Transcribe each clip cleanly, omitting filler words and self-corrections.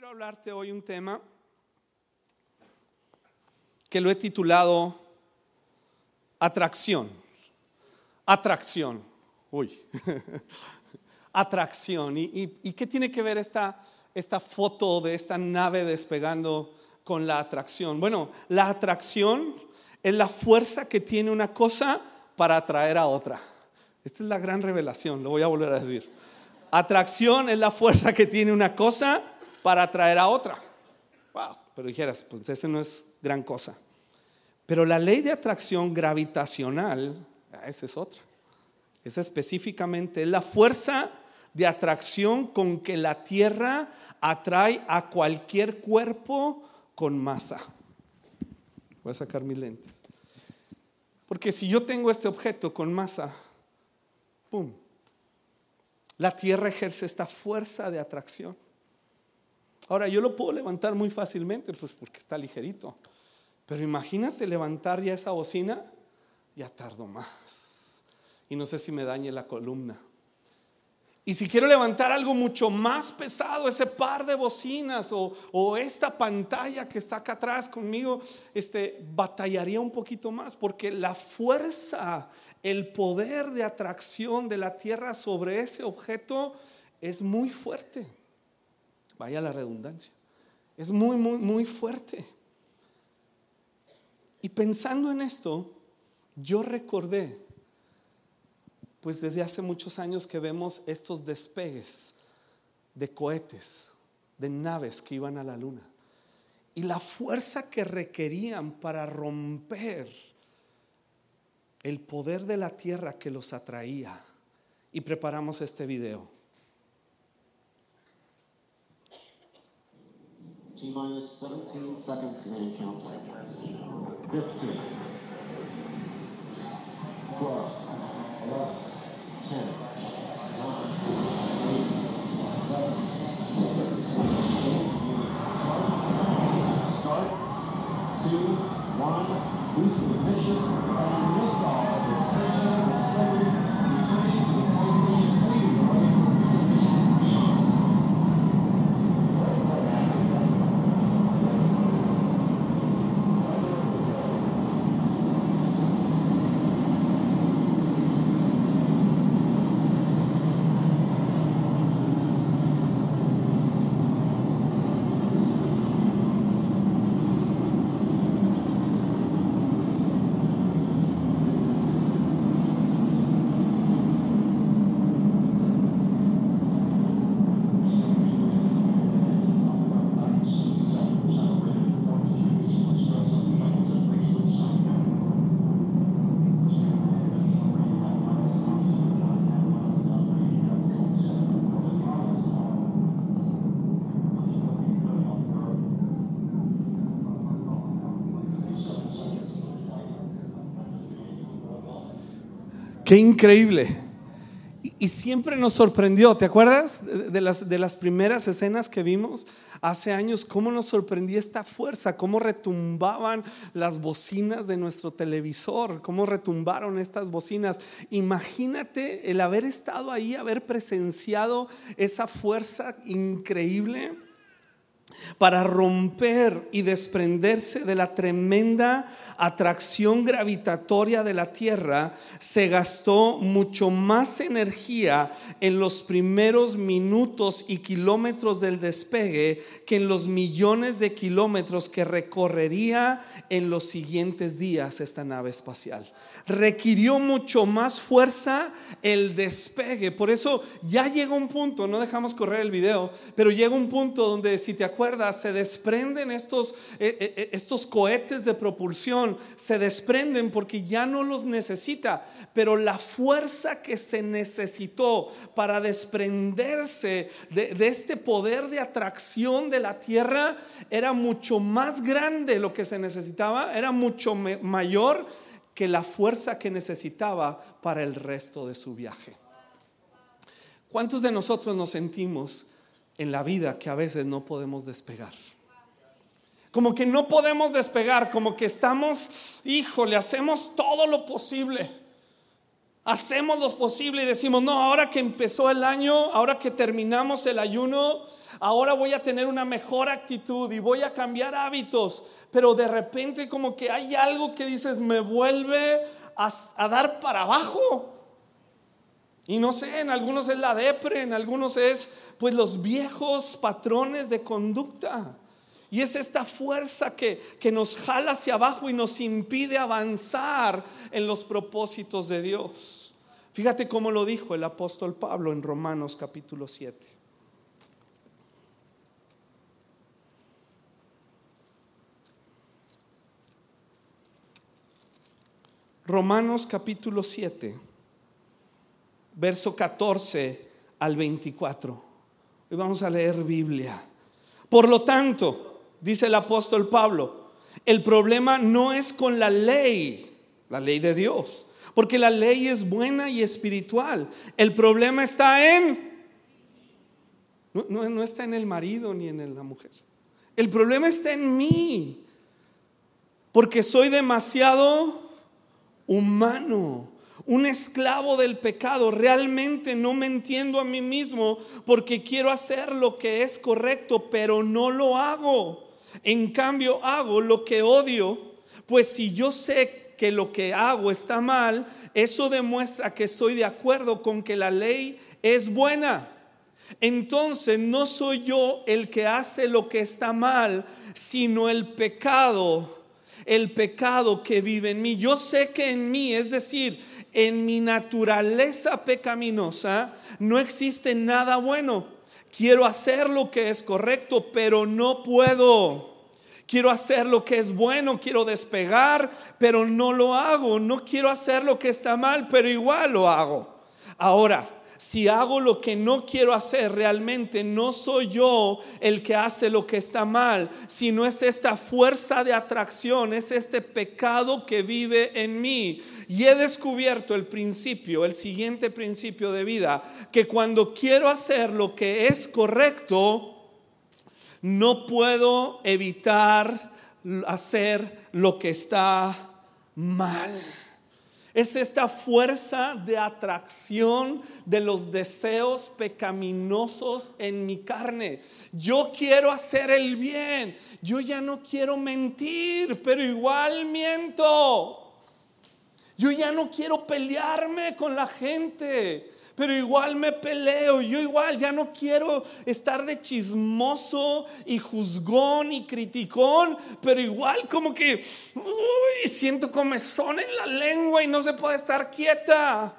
quiero hablarte hoy un tema que lo he titulado atracción. Atracción. Uy. Atracción. ¿Y qué tiene que ver esta foto de esta nave despegando con la atracción? Bueno, la atracción es la fuerza que tiene una cosa para atraer a otra. Esta es la gran revelación, lo voy a volver a decir. Atracción es la fuerza que tiene una cosa para atraer a otra. Wow, pero dijeras, pues ese no es gran cosa. Pero la ley de atracción gravitacional, esa es otra. Esa específicamente es la fuerza de atracción con que la Tierra atrae a cualquier cuerpo con masa. Voy a sacar mis lentes. Porque si yo tengo este objeto con masa, ¡pum!, la Tierra ejerce esta fuerza de atracción. Ahora, yo lo puedo levantar muy fácilmente, pues porque está ligerito. Pero imagínate levantar ya esa bocina, ya tardo más. Y no sé si me dañe la columna. Y si quiero levantar algo mucho más pesado, ese par de bocinas o esta pantalla que está acá atrás conmigo, batallaría un poquito más, porque la fuerza, el poder de atracción de la Tierra sobre ese objeto es muy fuerte. Vaya la redundancia. Es muy, muy, muy fuerte. Y pensando en esto, yo recordé, pues desde hace muchos años que vemos estos despegues de cohetes, de naves que iban a la luna, y la fuerza que requerían para romper el poder de la Tierra que los atraía. Y preparamos este video. T-minus 17 seconds and counting. 15, 12, 11, 10, 9, 8, 7, 6, 5, 4, start, 2, 1, boost ignition, and liftoff of the Saturn Discovery returning to the space station leading away. Qué increíble. Y siempre nos sorprendió. ¿Te acuerdas de las primeras escenas que vimos hace años? Cómo nos sorprendía esta fuerza, cómo retumbaban las bocinas de nuestro televisor, cómo retumbaron estas bocinas. Imagínate el haber estado ahí, haber presenciado esa fuerza increíble para romper y desprenderse de la tremenda atracción gravitatoria de la Tierra. Se gastó mucho más energía en los primeros minutos y kilómetros del despegue que en los millones de kilómetros que recorrería en los siguientes días esta nave espacial. Requirió mucho más fuerza el despegue. Por eso ya llega un punto, no dejamos correr el video, pero llega un punto donde, si te acuerdas, se desprenden estos cohetes de propulsión, se desprenden porque ya no los necesita. Pero la fuerza que se necesitó para desprenderse de este poder de atracción de la Tierra era mucho más grande. Lo que se necesitaba era mucho mayor que la fuerza que necesitaba para el resto de su viaje. ¿Cuántos de nosotros nos sentimos en la vida que a veces no podemos despegar? Como que no podemos despegar, como que estamos, híjole, hacemos todo lo posible. Hacemos lo posible y decimos, no, ahora que empezó el año, ahora que terminamos el ayuno, ahora voy a tener una mejor actitud y voy a cambiar hábitos, pero de repente como que hay algo que dices, me vuelve a dar para abajo. Y no sé, en algunos es la depre, en algunos es pues los viejos patrones de conducta. Y es esta fuerza que nos jala hacia abajo y nos impide avanzar en los propósitos de Dios. Fíjate cómo lo dijo el apóstol Pablo en Romanos capítulo 7. Romanos capítulo 7, verso 14 al 24. Hoy vamos a leer Biblia. Por lo tanto, dice el apóstol Pablo, el problema no es con la ley de Dios, porque la ley es buena y espiritual. El problema está no está en el marido ni en la mujer. El problema está en mí, porque soy demasiado humano, un esclavo del pecado. Realmente no me entiendo a mí mismo, porque quiero hacer lo que es correcto, pero no lo hago. En cambio hago lo que odio, pues si yo sé que lo que hago está mal, eso demuestra que estoy de acuerdo con que la ley es buena. Entonces no soy yo el que hace lo que está mal, sino el pecado que vive en mí. Yo sé que en mí, es decir, en mi naturaleza pecaminosa, no existe nada bueno. Quiero hacer lo que es correcto, pero no puedo. Quiero hacer lo que es bueno, quiero despegar, pero no lo hago. No quiero hacer lo que está mal, pero igual lo hago. Ahora, si hago lo que no quiero hacer, realmente no soy yo el que hace lo que está mal, sino es esta fuerza de atracción, es este pecado que vive en mí. Y he descubierto el siguiente principio de vida, que cuando quiero hacer lo que es correcto, no puedo evitar hacer lo que está mal. Es esta fuerza de atracción de los deseos pecaminosos en mi carne. Yo quiero hacer el bien. Yo ya no quiero mentir, pero igual miento. Yo ya no quiero pelearme con la gente, pero igual me peleo. Yo igual ya no quiero estar de chismoso y juzgón y criticón, pero igual como que siento comezón en la lengua y no se puede estar quieta.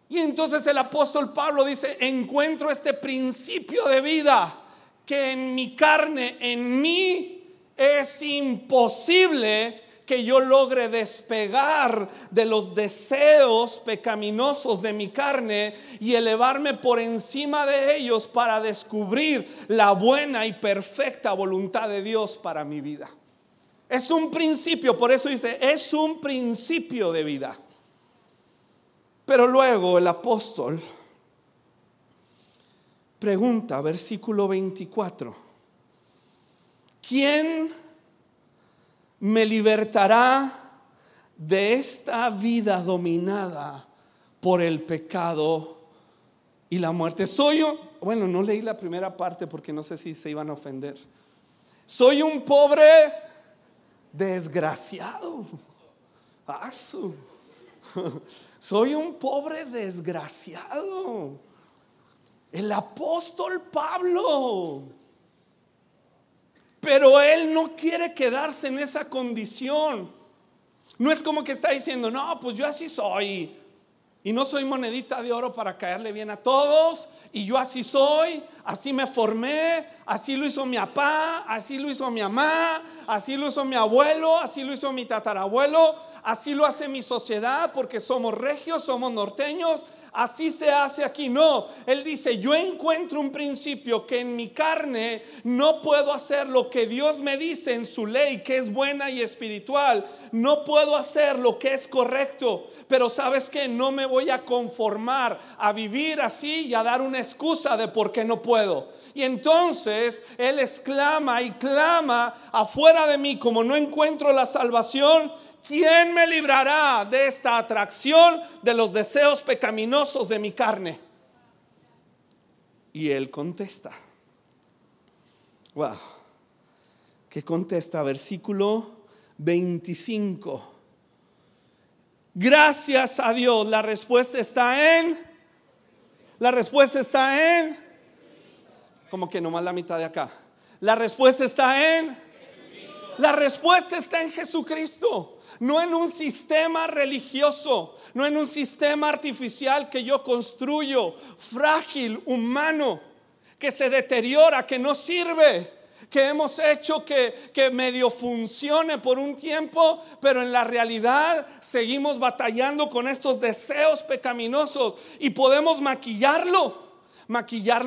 Y entonces el apóstol Pablo dice, encuentro este principio de vida, que en mi carne, en mí es imposible que yo logre despegar de los deseos pecaminosos de mi carne y elevarme por encima de ellos para descubrir la buena y perfecta voluntad de Dios para mi vida. Es un principio, por eso dice, es un principio de vida. Pero luego el apóstol pregunta, versículo 24, ¿quién me libertará de esta vida dominada por el pecado y la muerte? Bueno, no leí la primera parte porque no sé si se iban a ofender. Soy un pobre desgraciado. Soy un pobre desgraciado. El apóstol Pablo. Pero él no quiere quedarse en esa condición. No es como que está diciendo, no, pues yo así soy. Y no soy monedita de oro para caerle bien a todos. Y yo así soy, así me formé, así lo hizo mi papá, así lo hizo mi mamá, así lo hizo mi abuelo, así lo hizo mi tatarabuelo, así lo hace mi sociedad porque somos regios, somos norteños. Así se hace aquí. No, él dice, yo encuentro un principio que en mi carne no puedo hacer lo que Dios me dice en su ley, que es buena y espiritual. No puedo hacer lo que es correcto, pero ¿sabes qué? No me voy a conformar a vivir así y a dar una excusa de por qué no puedo. Y entonces él exclama y clama afuera de mí, como no encuentro la salvación, ¿quién me librará de esta atracción de los deseos pecaminosos de mi carne? Y él contesta, Wow. ¿Qué contesta? Versículo 25. Gracias a Dios. La respuesta está en. Como que nomás la mitad de acá. La respuesta está en. La respuesta está en Jesucristo. No en un sistema religioso, no en un sistema artificial que yo construyo, frágil, humano, que se deteriora, que no sirve, que hemos hecho que medio funcione por un tiempo, pero en la realidad seguimos batallando con estos deseos pecaminosos y podemos maquillarlo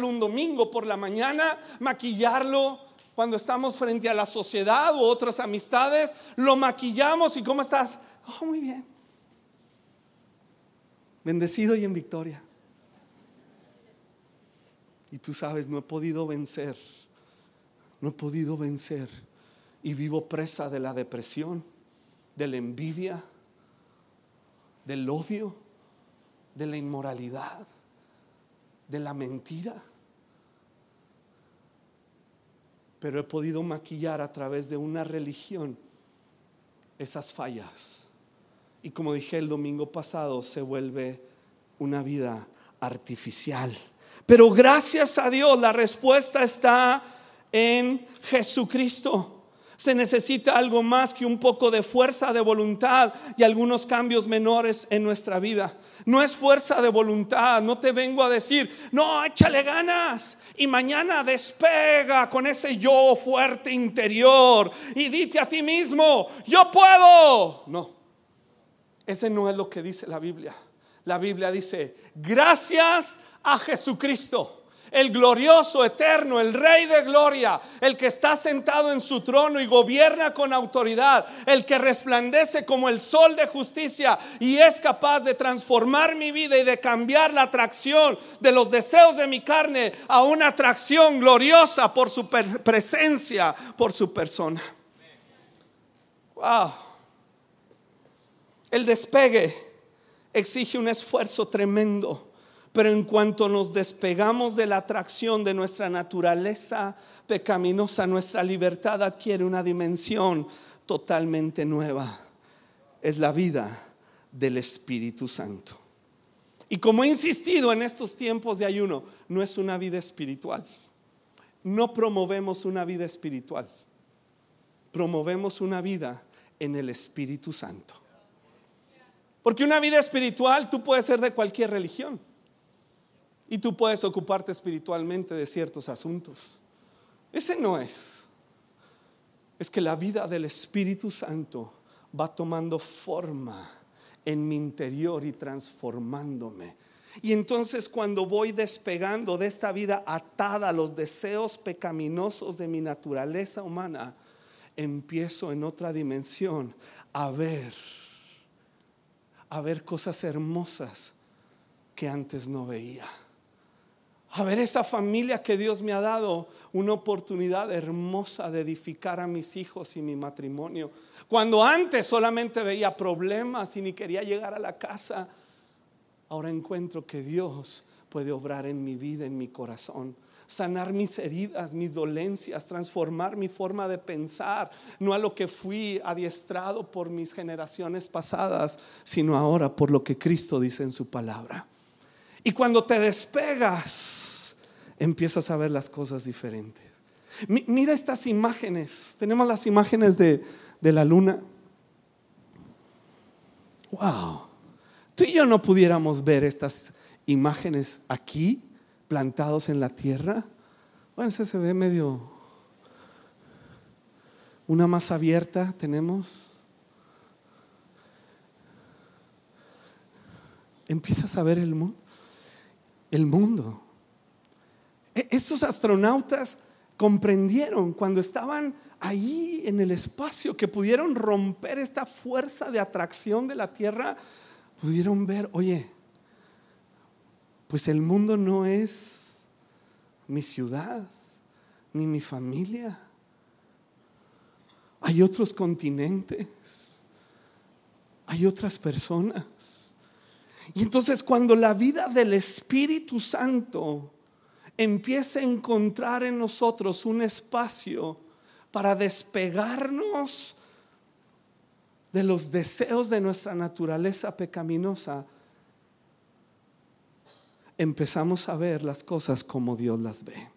un domingo por la mañana, maquillarlo cuando estamos frente a la sociedad u otras amistades, lo maquillamos. ¿Y cómo estás? Oh, muy bien, bendecido y en victoria. Y tú sabes, no he podido vencer y vivo presa de la depresión, de la envidia, del odio, de la inmoralidad, de la mentira. Pero he podido maquillar a través de una religión esas fallas. Y como dije el domingo pasado, se vuelve una vida artificial. Pero gracias a Dios, la respuesta está en Jesucristo. Se necesita algo más que un poco de fuerza de voluntad y algunos cambios menores en nuestra vida. No es fuerza de voluntad. No te vengo a decir, no, échale ganas y mañana despega con ese yo fuerte interior y dite a ti mismo, yo puedo. No, ese no es lo que dice la Biblia. La Biblia dice, gracias a Jesucristo, el glorioso, eterno, el Rey de gloria, el que está sentado en su trono y gobierna con autoridad, el que resplandece como el sol de justicia y es capaz de transformar mi vida y de cambiar la atracción de los deseos de mi carne a una atracción gloriosa por su presencia, por su persona. Wow. El despegue exige un esfuerzo tremendo. Pero en cuanto nos despegamos de la atracción de nuestra naturaleza pecaminosa, nuestra libertad adquiere una dimensión totalmente nueva. Es la vida del Espíritu Santo. Y como he insistido en estos tiempos de ayuno, no es una vida espiritual. No promovemos una vida espiritual. Promovemos una vida en el Espíritu Santo. Porque una vida espiritual tú puedes ser de cualquier religión. Y tú puedes ocuparte espiritualmente de ciertos asuntos. Ese no es. Es que la vida del Espíritu Santo va tomando forma en mi interior y transformándome. Y entonces cuando voy despegando de esta vida atada a los deseos pecaminosos de mi naturaleza humana, empiezo en otra dimensión a ver cosas hermosas que antes no veía. A ver esa familia que Dios me ha dado, una oportunidad hermosa de edificar a mis hijos y mi matrimonio. Cuando antes solamente veía problemas y ni quería llegar a la casa, ahora encuentro que Dios puede obrar en mi vida, en mi corazón, sanar mis heridas, mis dolencias, transformar mi forma de pensar, no a lo que fui adiestrado por mis generaciones pasadas, sino ahora por lo que Cristo dice en su palabra. Y cuando te despegas, empiezas a ver las cosas diferentes. Mira estas imágenes. Tenemos las imágenes de la luna. Wow. Tú y yo no pudiéramos ver estas imágenes aquí, plantados en la tierra. Bueno, ese se ve medio. Una más abierta tenemos. Empiezas a ver el mundo. Esos astronautas comprendieron cuando estaban ahí en el espacio que pudieron romper esta fuerza de atracción de la Tierra. Pudieron ver, oye, pues el mundo no es mi ciudad ni mi familia. Hay otros continentes, hay otras personas. Y entonces cuando la vida del Espíritu Santo empiece a encontrar en nosotros un espacio para despegarnos de los deseos de nuestra naturaleza pecaminosa, empezamos a ver las cosas como Dios las ve.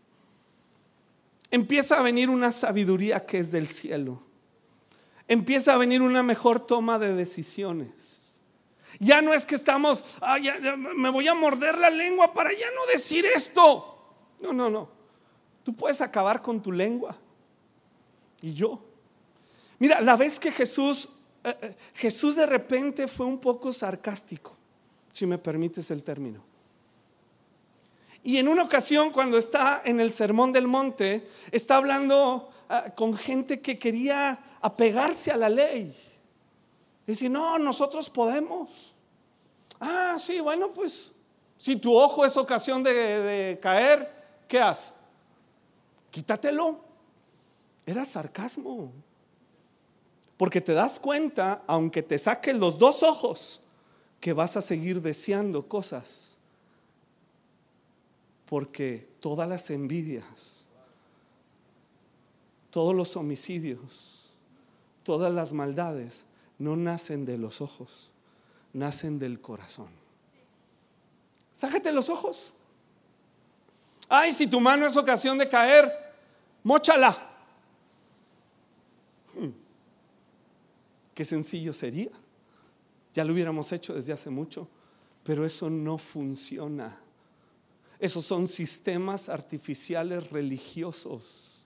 Empieza a venir una sabiduría que es del cielo. Empieza a venir una mejor toma de decisiones. Ya no es que estamos, ya me voy a morder la lengua para ya no decir esto. No. Tú puedes acabar con tu lengua. Y yo. Mira, la vez que Jesús de repente fue un poco sarcástico, si me permites el término. Y en una ocasión, cuando está en el Sermón del Monte, está hablando con gente que quería apegarse a la ley. Dice, no, nosotros podemos. Sí, bueno, pues si tu ojo es ocasión de caer, ¿qué haces? Quítatelo. Era sarcasmo. Porque te das cuenta, aunque te saquen los dos ojos, que vas a seguir deseando cosas. Porque todas las envidias, todos los homicidios, todas las maldades no nacen de los ojos, nacen del corazón. Sácate los ojos. Si tu mano es ocasión de caer, móchala. Qué sencillo sería. Ya lo hubiéramos hecho desde hace mucho, pero eso no funciona. Esos son sistemas artificiales religiosos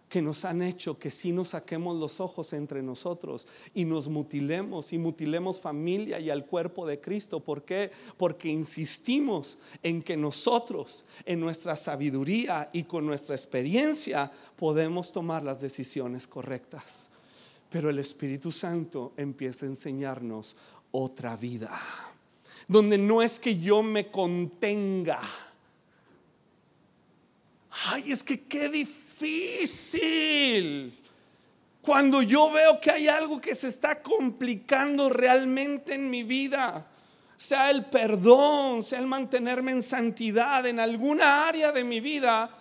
que nos han hecho que sí nos saquemos los ojos entre nosotros y nos mutilemos y mutilemos familia y al cuerpo de Cristo. ¿Por qué? Porque insistimos en que nosotros, en nuestra sabiduría y con nuestra experiencia, podemos tomar las decisiones correctas. Pero el Espíritu Santo empieza a enseñarnos otra vida, donde no es que yo me contenga. Es que qué difícil cuando yo veo que hay algo que se está complicando realmente en mi vida, sea el perdón, sea el mantenerme en santidad en alguna área de mi vida.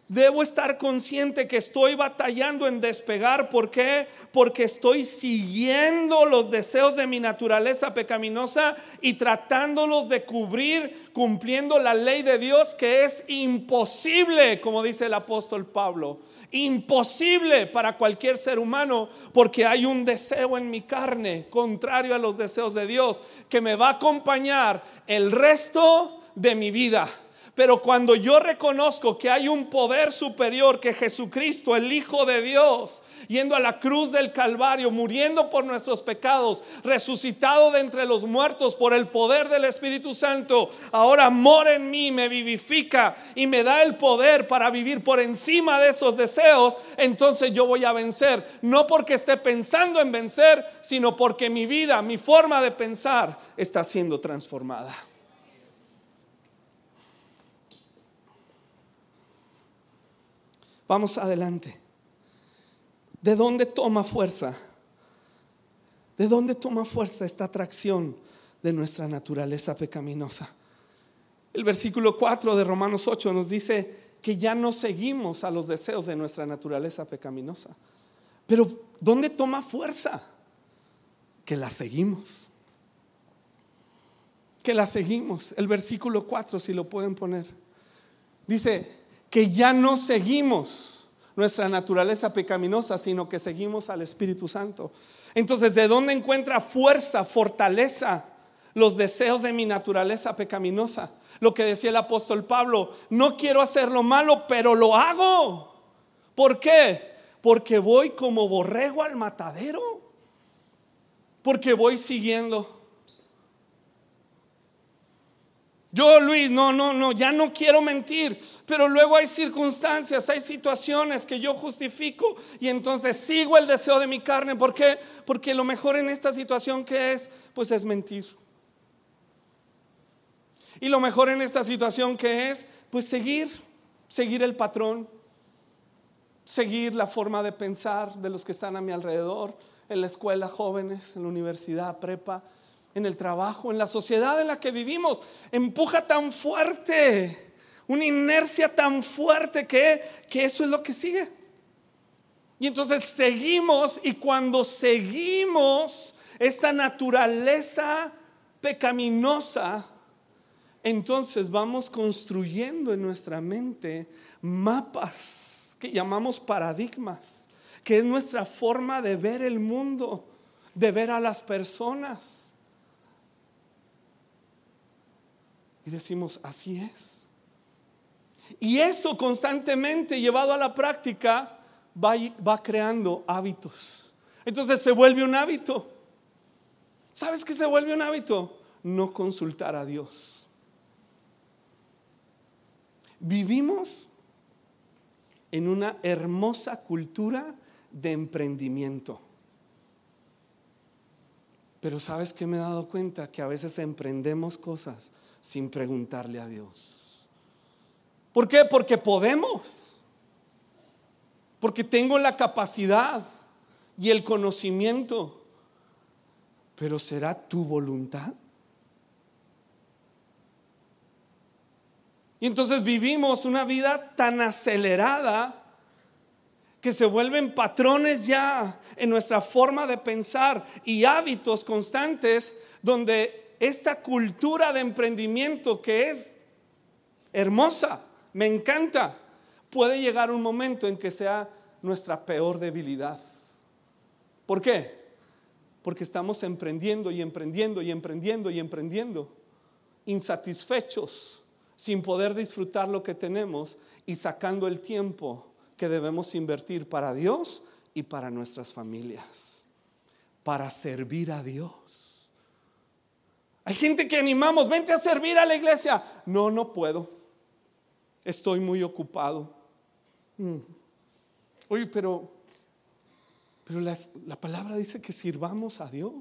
Debo estar consciente que estoy batallando en despegar. ¿Por qué? Porque estoy siguiendo los deseos de mi naturaleza pecaminosa y tratándolos de cubrir, cumpliendo la ley de Dios, que es imposible, como dice el apóstol Pablo. Imposible para cualquier ser humano, porque hay un deseo en mi carne contrario a los deseos de Dios que me va a acompañar el resto de mi vida. Pero cuando yo reconozco que hay un poder superior, que Jesucristo, el Hijo de Dios, yendo a la cruz del Calvario, muriendo por nuestros pecados, resucitado de entre los muertos por el poder del Espíritu Santo, ahora mora en mí, me vivifica y me da el poder para vivir por encima de esos deseos, entonces yo voy a vencer. No porque esté pensando en vencer, sino porque mi vida, mi forma de pensar está siendo transformada. Vamos adelante. ¿De dónde toma fuerza? ¿De dónde toma fuerza esta atracción de nuestra naturaleza pecaminosa? El versículo 4 de Romanos 8 nos dice que ya no seguimos a los deseos de nuestra naturaleza pecaminosa. Pero ¿dónde toma fuerza? Que la seguimos. Que la seguimos. El versículo 4, si lo pueden poner, dice que ya no seguimos nuestra naturaleza pecaminosa, sino que seguimos al Espíritu Santo. Entonces, ¿de dónde encuentra fuerza, fortaleza los deseos de mi naturaleza pecaminosa? Lo que decía el apóstol Pablo: no quiero hacer lo malo, pero lo hago. ¿Por qué? Porque voy como borrego al matadero. Porque voy siguiendo. Yo, Luis, ya no quiero mentir, pero luego hay circunstancias, hay situaciones que yo justifico y entonces sigo el deseo de mi carne. ¿Por qué? Porque lo mejor en esta situación, ¿qué es? Pues es mentir. Y lo mejor en esta situación, ¿qué es? Pues seguir el patrón, seguir la forma de pensar de los que están a mi alrededor, en la escuela, jóvenes, en la universidad, prepa, en el trabajo, en la sociedad en la que vivimos. Empuja tan fuerte Una inercia tan fuerte que eso es lo que sigue. Y entonces seguimos, y cuando seguimos esta naturaleza pecaminosa, entonces vamos construyendo en nuestra mente mapas que llamamos paradigmas, que es nuestra forma de ver el mundo, de ver a las personas. Y decimos, así es. Y eso constantemente llevado a la práctica va creando hábitos. Entonces se vuelve un hábito. ¿Sabes qué se vuelve un hábito? No consultar a Dios. Vivimos en una hermosa cultura de emprendimiento. Pero ¿sabes qué me he dado cuenta? Que a veces emprendemos cosas sin preguntarle a Dios. ¿Por qué? Porque podemos. Porque tengo la capacidad y el conocimiento. Pero ¿será tu voluntad? Y entonces vivimos una vida tan acelerada que se vuelven patrones ya en nuestra forma de pensar y hábitos constantes, donde esta cultura de emprendimiento, que es hermosa, me encanta, puede llegar un momento en que sea nuestra peor debilidad. ¿Por qué? Porque estamos emprendiendo y emprendiendo y emprendiendo y emprendiendo, insatisfechos, sin poder disfrutar lo que tenemos y sacando el tiempo que debemos invertir para Dios y para nuestras familias, para servir a Dios. Hay gente que animamos, vente a servir a la iglesia. No, no puedo, estoy muy ocupado. Oye, pero la palabra dice que sirvamos a Dios.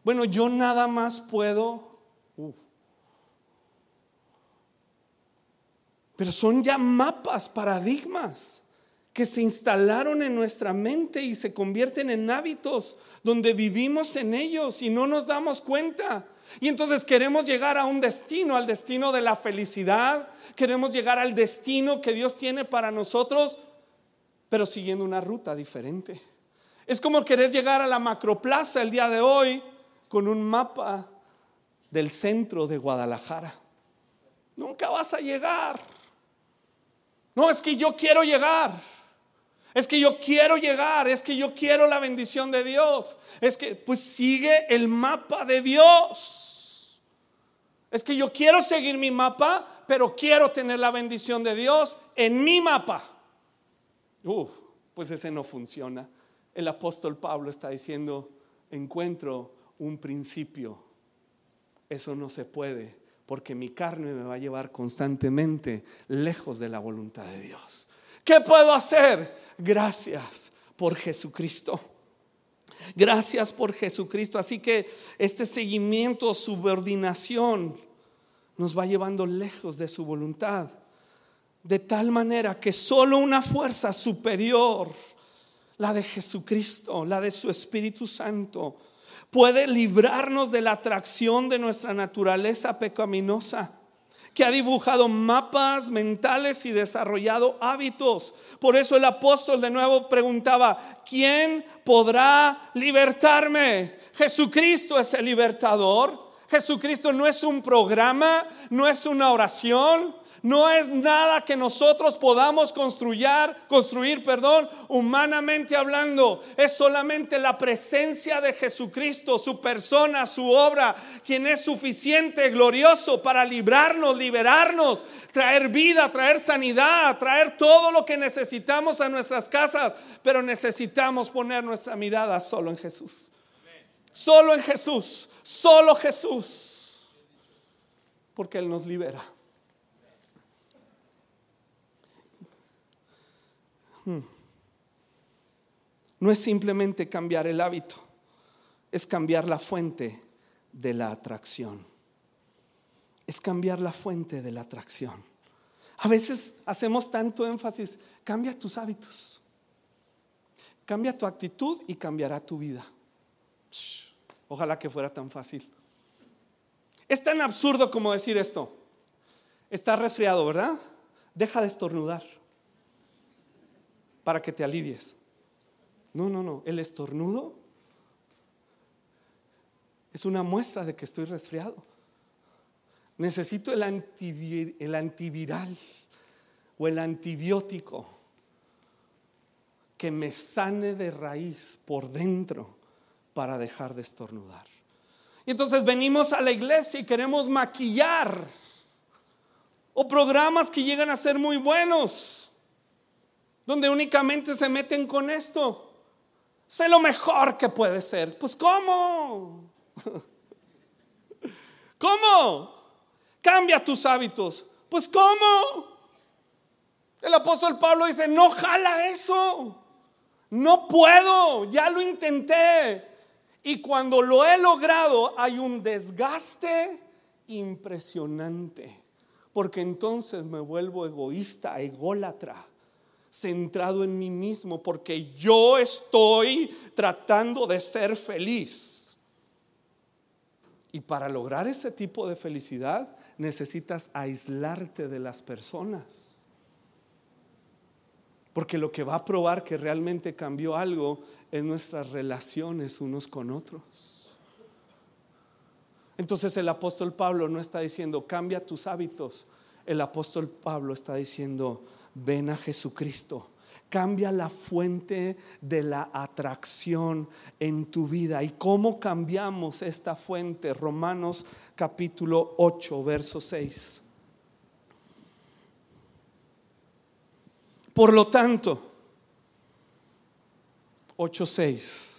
Bueno, yo nada más puedo. Pero son ya mapas, paradigmas que se instalaron en nuestra mente y se convierten en hábitos donde vivimos en ellos y no nos damos cuenta. Y entonces queremos llegar a un destino, al destino de la felicidad. Queremos llegar al destino que Dios tiene para nosotros, pero siguiendo una ruta diferente. Es como querer llegar a la Macroplaza el día de hoy con un mapa del centro de Guadalajara. Nunca vas a llegar. No, es que yo quiero llegar. Es que yo quiero llegar. Es que yo quiero la bendición de Dios. Es que pues sigue el mapa de Dios. Es que yo quiero seguir mi mapa, pero quiero tener la bendición de Dios en mi mapa. Pues ese no funciona. El apóstol Pablo está diciendo, encuentro un principio. Eso no se puede, porque mi carne me va a llevar constantemente lejos de la voluntad de Dios. ¿Qué puedo hacer? Gracias por Jesucristo. Gracias por Jesucristo. Así que este seguimiento, subordinación, nos va llevando lejos de su voluntad, de tal manera que solo una fuerza superior, la de Jesucristo, la de su Espíritu Santo, puede librarnos de la atracción de nuestra naturaleza pecaminosa, que ha dibujado mapas mentales y desarrollado hábitos. Por eso el apóstol de nuevo preguntaba, ¿quién podrá libertarme? Jesucristo es el libertador. Jesucristo no es un programa, no es una oración, no es nada que nosotros podamos construir, humanamente hablando. Es solamente la presencia de Jesucristo, su persona, su obra, quien es suficiente, glorioso para librarnos, liberarnos, traer vida, traer sanidad, traer todo lo que necesitamos a nuestras casas. Pero necesitamos poner nuestra mirada solo en Jesús. Solo en Jesús, solo Jesús, porque Él nos libera. No es simplemente cambiar el hábito, es cambiar la fuente de la atracción. Es cambiar la fuente de la atracción. A veces hacemos tanto énfasis, cambia tus hábitos, cambia tu actitud y cambiará tu vida. Ojalá que fuera tan fácil. Es tan absurdo como decir esto. Estás resfriado, ¿verdad? Deja de estornudar para que te alivies. No, el estornudo es una muestra de que estoy resfriado. Necesito el antiviral o el antibiótico que me sane de raíz por dentro para dejar de estornudar. Y entonces venimos a la iglesia y queremos maquillar, o programas que llegan a ser muy buenos, donde únicamente se meten con esto. Sé lo mejor que puede ser. Pues ¿cómo? ¿Cómo? Cambia tus hábitos. Pues ¿cómo? El apóstol Pablo dice: no jala eso. No puedo, ya lo intenté. Y cuando lo he logrado hay un desgaste impresionante, porque entonces me vuelvo egoísta, ególatra, centrado en mí mismo, porque yo estoy tratando de ser feliz. Y para lograr ese tipo de felicidad necesitas aislarte de las personas, porque lo que va a probar que realmente cambió algo es nuestras relaciones unos con otros. Entonces el apóstol Pablo no está diciendo cambia tus hábitos. El apóstol Pablo está diciendo ven a Jesucristo. Cambia la fuente de la atracción en tu vida. ¿Y cómo cambiamos esta fuente? Romanos capítulo 8, verso 6. Por lo tanto, 8:6,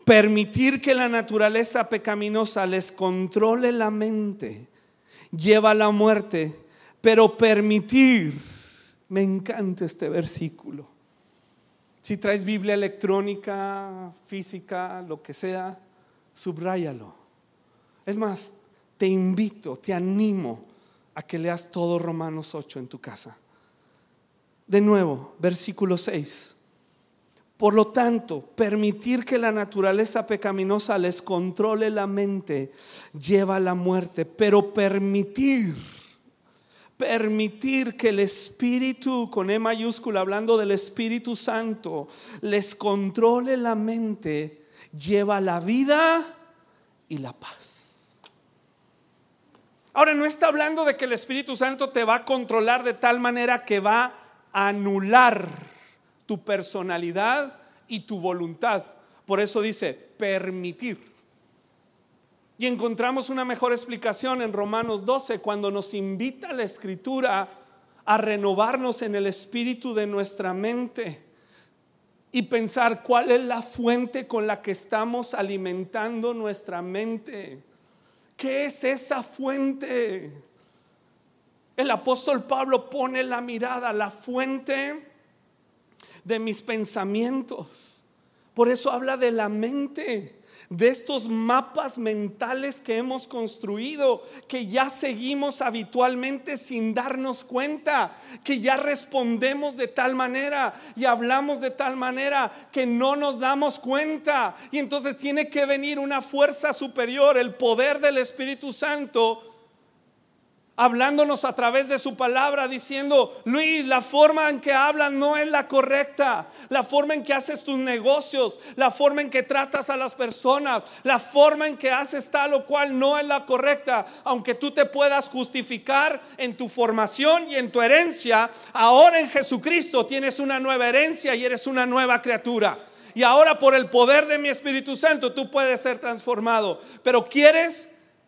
permitir que la naturaleza pecaminosa les controle la mente lleva a la muerte, pero permitir, me encanta este versículo. Si traes Biblia electrónica, física, lo que sea, subráyalo. Es más, te invito, te animo a que leas todo Romanos 8 en tu casa. De nuevo, versículo 6. Por lo tanto, permitir que la naturaleza pecaminosa les controle la mente lleva a la muerte, pero permitir que el Espíritu, con E mayúscula, hablando del Espíritu Santo, les controle la mente, lleva a la vida y la paz. Ahora, no está hablando de que el Espíritu Santo te va a controlar de tal manera que va a anular tu personalidad y tu voluntad. Por eso dice permitir. Y encontramos una mejor explicación en Romanos 12, cuando nos invita la Escritura a renovarnos en el espíritu de nuestra mente y pensar cuál es la fuente con la que estamos alimentando nuestra mente. ¿Qué es esa fuente? El apóstol Pablo pone la mirada, la fuente de mis pensamientos. Por eso habla de la mente, de estos mapas mentales que hemos construido, que ya seguimos habitualmente sin darnos cuenta, que ya respondemos de tal manera y hablamos de tal manera que no nos damos cuenta. Y entonces tiene que venir una fuerza superior, el poder del Espíritu Santo, hablándonos a través de su palabra, diciendo: Luis, la forma en que hablas no es la correcta. La forma en que haces tus negocios, la forma en que tratas a las personas, la forma en que haces tal o cual no es la correcta. Aunque tú te puedas justificar en tu formación y en tu herencia, ahora en Jesucristo tienes una nueva herencia y eres una nueva criatura. Y ahora por el poder de mi Espíritu Santo tú puedes ser transformado. Pero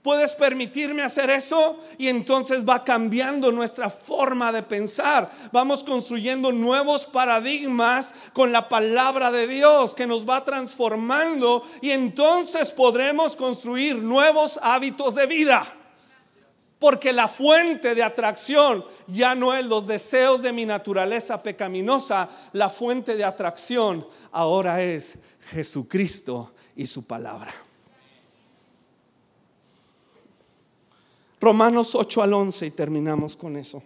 ¿puedes permitirme hacer eso? Y entonces va cambiando nuestra forma de pensar. Vamos construyendo nuevos paradigmas con la palabra de Dios que nos va transformando, y entonces podremos construir nuevos hábitos de vida. Porque la fuente de atracción ya no es los deseos de mi naturaleza pecaminosa. La fuente de atracción ahora es Jesucristo y su palabra. Romanos 8 al 11, y terminamos con eso.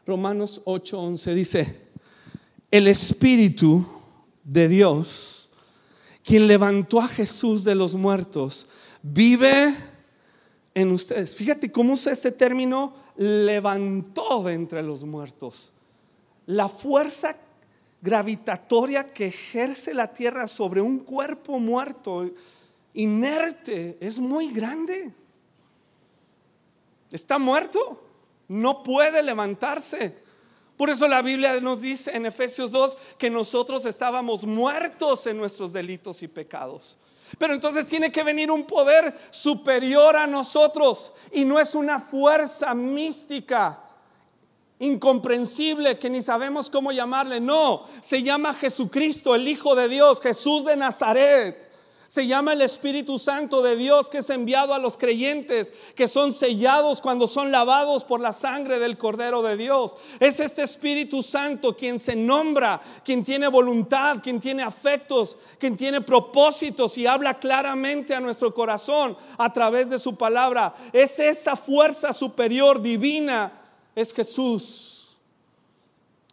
Romanos 8, 11 dice: el Espíritu de Dios, quien levantó a Jesús de los muertos, vive en ustedes. Fíjate cómo usa este término, levantó de entre los muertos. La fuerza gravitatoria que ejerce la tierra sobre un cuerpo muerto, inerte, es muy grande. Está muerto, no puede levantarse. Por eso la Biblia nos dice en Efesios 2 que nosotros estábamos muertos en nuestros delitos y pecados. Pero entonces tiene que venir un poder superior a nosotros, y no es una fuerza mística incomprensible que ni sabemos cómo llamarle. No, se llama Jesucristo, el Hijo de Dios, Jesús de Nazaret. Se llama el Espíritu Santo de Dios, que es enviado a los creyentes, que son sellados cuando son lavados por la sangre del Cordero de Dios. Es este Espíritu Santo quien se nombra, quien tiene voluntad, quien tiene afectos, quien tiene propósitos y habla claramente a nuestro corazón a través de su palabra. Es esa fuerza superior divina, es Jesús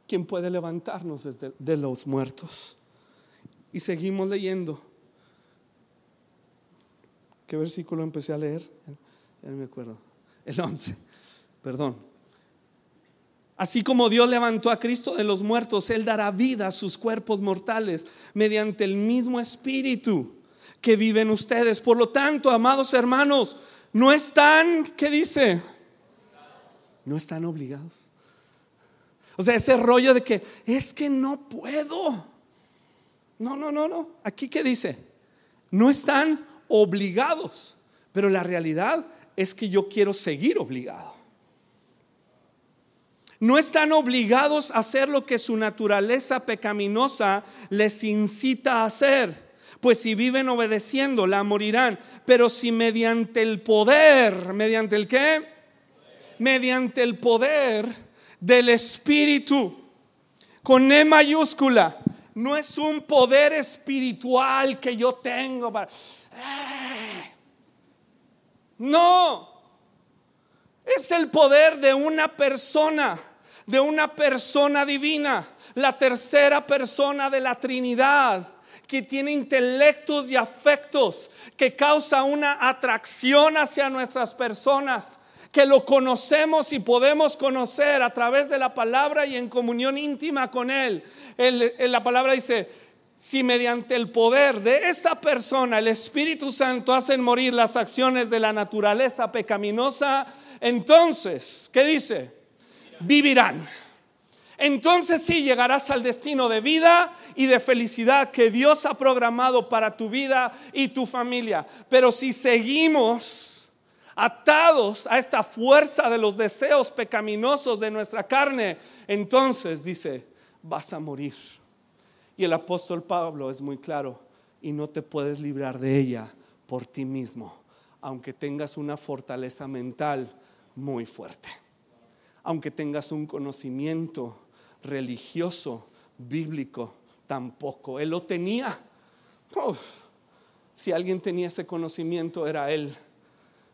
quien puede levantarnos de los muertos. Y seguimos leyendo. ¿Qué versículo empecé a leer? Ya no me acuerdo. El 11, perdón. Así como Dios levantó a Cristo de los muertos, Él dará vida a sus cuerpos mortales mediante el mismo Espíritu que vive en ustedes. Por lo tanto, amados hermanos, no están, ¿qué dice? No están obligados. O sea, ese rollo de que es que no puedo. No. Aquí, ¿qué dice? No están obligados, pero la realidad es que yo quiero seguir obligado. No están obligados a hacer lo que su naturaleza pecaminosa les incita a hacer, pues si viven obedeciendo la morirán. Pero si mediante el poder, ¿mediante el qué? Mediante el poder del Espíritu, con E mayúscula. No es un poder espiritual que yo tengo para... No, es el poder de una persona divina, la tercera persona de la Trinidad, que tiene intelectos y afectos, que causa una atracción hacia nuestras personas, que lo conocemos y podemos conocer a través de la palabra y en comunión íntima con Él. La palabra dice: si mediante el poder de esa persona el Espíritu Santo hacen morir las acciones de la naturaleza pecaminosa, entonces, ¿qué dice? Vivirán. Entonces sí llegarás al destino de vida y de felicidad que Dios ha programado para tu vida y tu familia. Pero si seguimos atados a esta fuerza de los deseos pecaminosos de nuestra carne, entonces dice: vas a morir. Y el apóstol Pablo es muy claro: y no te puedes librar de ella por ti mismo, aunque tengas una fortaleza mental muy fuerte, aunque tengas un conocimiento religioso, bíblico, tampoco. Él lo tenía. Si alguien tenía ese conocimiento era él.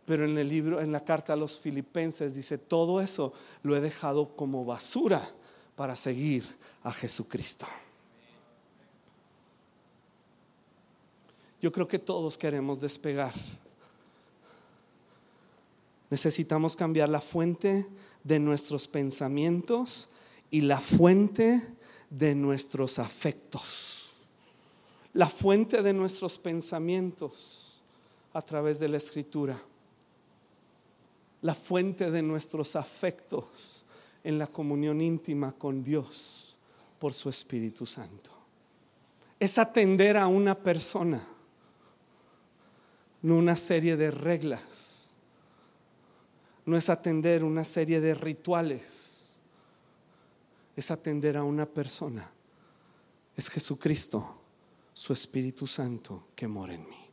Pero en el libro, en la carta a los Filipenses dice: todo eso lo he dejado como basura para seguir a Jesucristo. Yo creo que todos queremos despegar. Necesitamos cambiar la fuente de nuestros pensamientos y la fuente de nuestros afectos. La fuente de nuestros pensamientos a través de la Escritura. La fuente de nuestros afectos en la comunión íntima con Dios por su Espíritu Santo. Es atender a una persona, no una serie de reglas. No es atender una serie de rituales. Es atender a una persona. Es Jesucristo, su Espíritu Santo que mora en mí.